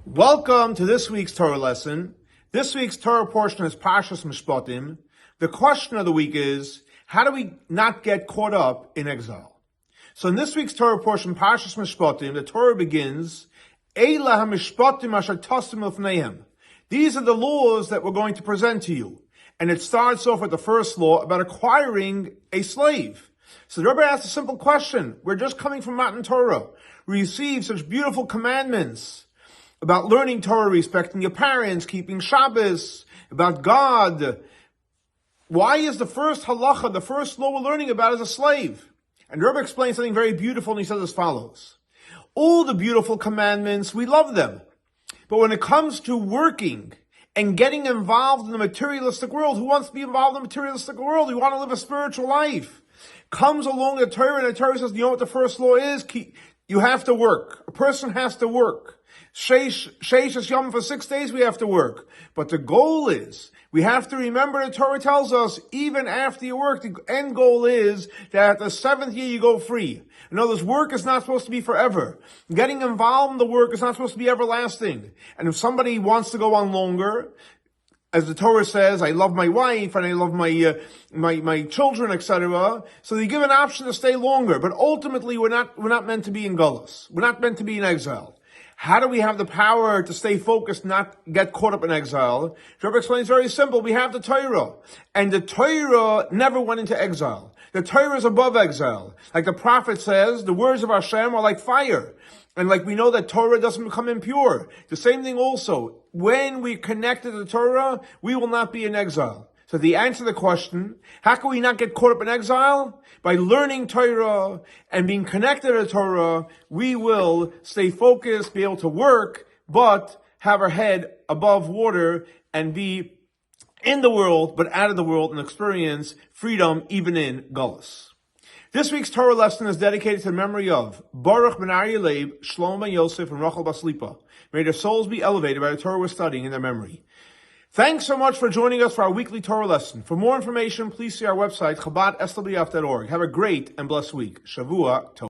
Welcome to this week's Torah lesson. This week's Torah portion is Parsha Mishpatim. The question of the week is, how do we not get caught up in exile? So in this week's Torah portion, Parsha Mishpatim, the Torah begins, Eila ha-mishpatim asher tasim lefneihem. These are the laws that we're going to present to you. And it starts off with the first law about acquiring a slave. So the Rebbe asked a simple question. We're just coming from Matan Torah. We received such beautiful commandments about learning Torah, respecting your parents, keeping Shabbos, about God. Why is the first halacha, the first law we're learning about, as a slave? And the Rebbe explains something very beautiful, and he says as follows. All the beautiful commandments, we love them. But when it comes to working and getting involved in the materialistic world, who wants to be involved in the materialistic world? We want to live a spiritual life. Comes along the Torah, and the Torah says, you know what the first law is? You have to work. A person has to work. Sheish Yom, for 6 days we have to work. But the goal is, we have to remember the Torah tells us, even after you work, the end goal is that at the 7th year you go free. In other words, work is not supposed to be forever. Getting involved in the work is not supposed to be everlasting. And if somebody wants to go on longer, as the Torah says, I love my wife and I love my children, etc. So they give an option to stay longer. But ultimately, we're not meant to be in Gullus. We're not meant to be in exile. How do we have the power to stay focused, not get caught up in exile? The Rebbe explains very simple. We have the Torah. And the Torah never went into exile. The Torah is above exile. Like the prophet says, the words of Hashem are like fire. And like we know that Torah doesn't become impure. The same thing also. When we connect to the Torah, we will not be in exile. So the answer to the question, how can we not get caught up in exile? By learning Torah and being connected to the Torah, we will stay focused, be able to work, but have our head above water and be in the world, but out of the world, and experience freedom even in Gullus. This week's Torah lesson is dedicated to the memory of Baruch ben Aryeh Leib, Shlomo ben Yosef, and Rachel bas Lipa. May their souls be elevated by the Torah we're studying in their memory. Thanks so much for joining us for our weekly Torah lesson. For more information, please see our website, chabad.swf.org. Have a great and blessed week. Shavua Tov.